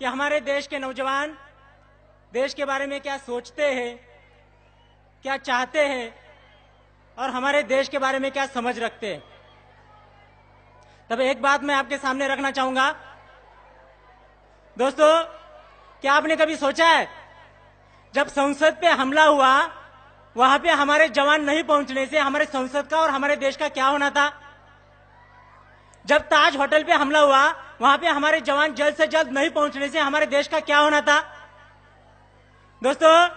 कि हमारे देश के नौजवान देश के बारे में क्या सोचते हैं, क्या चाहते हैं और हमारे देश के बारे में क्या समझ रखते हैं। तब एक बात मैं आपके सामने रखना चाहूंगा दोस्तों, क्या आपने कभी सोचा है जब संसद पे हमला हुआ वहां पे हमारे जवान नहीं पहुंचने से हमारे संसद का और हमारे देश का क्या होना था। जब ताज होटल पे हमला हुआ वहां पे हमारे जवान जल्द से जल्द नहीं पहुंचने से हमारे देश का क्या होना था। दोस्तों,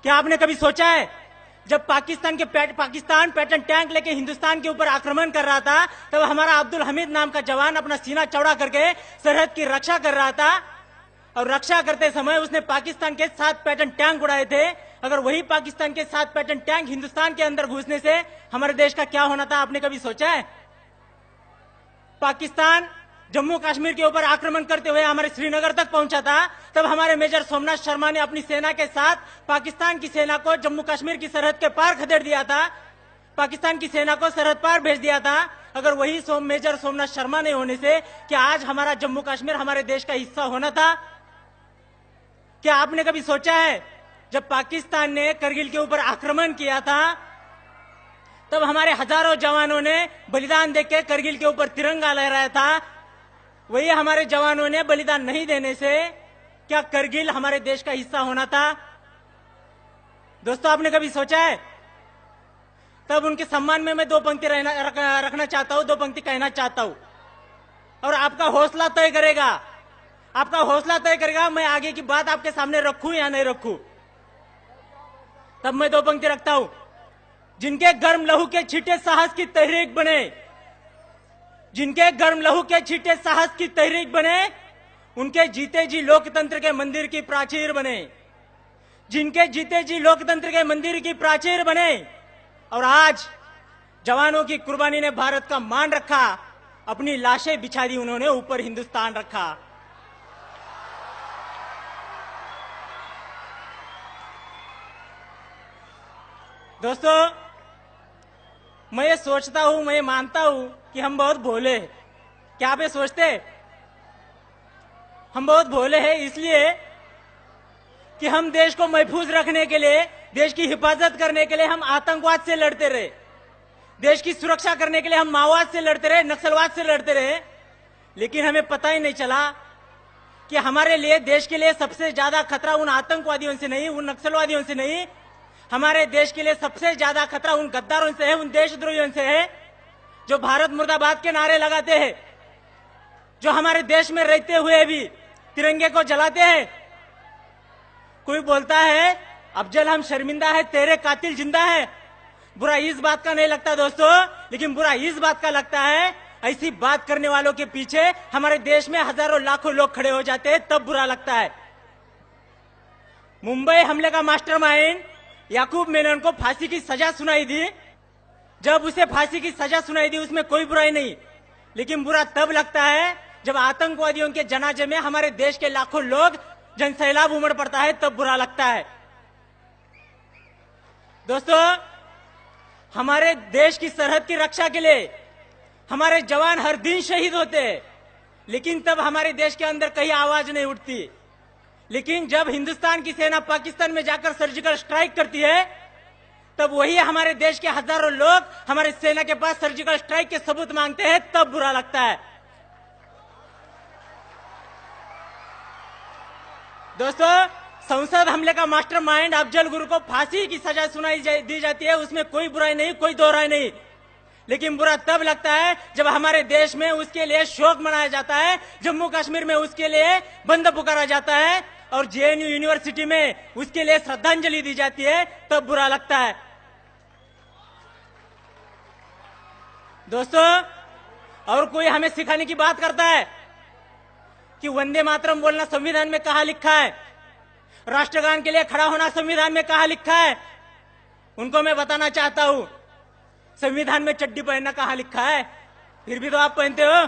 क्या आपने कभी सोचा है जब पाकिस्तान पैटर्न टैंक लेके हिंदुस्तान के ऊपर आक्रमण कर रहा था तब हमारा अब्दुल हमीद नाम का जवान अपना सीना चौड़ा करके सरहद की रक्षा कर रहा था और रक्षा करते समय उसने पाकिस्तान के 7 पैटर्न टैंक उड़ाए थे। अगर वही पाकिस्तान के 7 पैटर्न टैंक हिंदुस्तान के अंदर घुसने से हमारे देश का क्या होना था, आपने कभी सोचा है। पाकिस्तान जम्मू कश्मीर के ऊपर आक्रमण करते हुए हमारे श्रीनगर तक पहुंचा था तब हमारे मेजर सोमनाथ शर्मा ने अपनी सेना के साथ पाकिस्तान की सेना को जम्मू कश्मीर की सरहद के पार खदेड़ दिया था, पाकिस्तान की सेना को सरहद पार भेज दिया था। अगर वही मेजर सोमनाथ शर्मा नहीं होने से क्या आज हमारा जम्मू कश्मीर हमारे देश का हिस्सा होना था। क्या आपने कभी सोचा है जब पाकिस्तान ने करगिल के ऊपर आक्रमण किया था तब हमारे हजारों जवानों ने बलिदान देके करगिल के ऊपर तिरंगा लहराया था, वही हमारे जवानों ने बलिदान नहीं देने से क्या करगिल हमारे देश का हिस्सा होना था। दोस्तों, आपने कभी सोचा है। तब उनके सम्मान में मैं 2 पंक्ति रखना चाहता हूं, 2 पंक्ति कहना चाहता हूं और आपका हौसला तय करेगा, आपका हौसला तय करेगा मैं आगे की बात आपके सामने रखूं या नहीं रखूं। तब मैं 2 पंक्ति रखता हूं। जिनके गर्म लहू के छींटे साहस की तहरीक बने, जिनके गर्म लहू के छींटे साहस की तहरीक बने, उनके जीते जी लोकतंत्र के मंदिर की प्राचीर बने, जिनके जीते जी लोकतंत्र के मंदिर की प्राचीर बने। और आज जवानों की कुर्बानी ने भारत का मान रखा, अपनी लाशें बिछा दी उन्होंने, ऊपर हिंदुस्तान रखा। दोस्तों, मैं ये सोचता हूं, मैं ये मानता हूं कि हम बहुत भोले हैं। क्या आप ये सोचते हैं? हम बहुत भोले हैं इसलिए कि हम देश को महफूज रखने के लिए, देश की हिफाजत करने के लिए हम आतंकवाद से लड़ते रहे, देश की सुरक्षा करने के लिए हम माओवाद से लड़ते रहे, नक्सलवाद से लड़ते रहे। लेकिन हमें पता ही नहीं चला कि हमारे लिए, देश के लिए सबसे ज्यादा खतरा उन आतंकवादियों से नहीं, उन नक्सलवादियों से नहीं, हमारे देश के लिए सबसे ज्यादा खतरा उन गद्दारों से है, उन देशद्रोहियों से है जो भारत मुर्दाबाद के नारे लगाते हैं, जो हमारे देश में रहते हुए भी तिरंगे को जलाते हैं। कोई बोलता है अफजल हम शर्मिंदा है, तेरे कातिल जिंदा है। बुरा इस बात का नहीं लगता दोस्तों, लेकिन बुरा इस बात का लगता है ऐसी बात करने वालों के पीछे हमारे देश में हजारों लाखों लोग खड़े हो जाते हैं, तब बुरा लगता है। मुंबई हमले का मास्टरमाइंड याकूब मेनन को फांसी की सजा सुनाई दी। जब उसे फांसी की सजा सुनाई दी उसमें कोई बुराई नहीं, लेकिन बुरा तब लगता है जब आतंकवादियों के जनाजे में हमारे देश के लाखों लोग जनसैलाब उमड़ पड़ता है, तब बुरा लगता है। दोस्तों, हमारे देश की सरहद की रक्षा के लिए हमारे जवान हर दिन शहीद होते हैं, लेकिन तब हमारे देश के अंदर कहीं आवाज नहीं उठती। लेकिन जब हिंदुस्तान की सेना पाकिस्तान में जाकर सर्जिकल स्ट्राइक करती है तब वही हमारे देश के हजारों लोग हमारे सेना के पास सर्जिकल स्ट्राइक के सबूत मांगते हैं, तब बुरा लगता है। दोस्तों, संसद हमले का मास्टरमाइंड अफजल गुरु को फांसी की सजा दी जाती है, उसमें कोई बुराई नहीं, कोई दो राय नहीं। लेकिन बुरा तब लगता है जब हमारे देश में उसके लिए शोक मनाया जाता है, जम्मू कश्मीर में उसके लिए बंद पुकारा जाता है और जेएनयू यूनिवर्सिटी में उसके लिए श्रद्धांजलि दी जाती है, तब बुरा लगता है। दोस्तों, और कोई हमें सिखाने की बात करता है कि वंदे मातरम बोलना संविधान में कहां लिखा है, राष्ट्रगान के लिए खड़ा होना संविधान में कहां लिखा है। उनको मैं बताना चाहता हूं संविधान में चड्डी पहनना कहां लिखा है, फिर भी तो आप पहनते हो।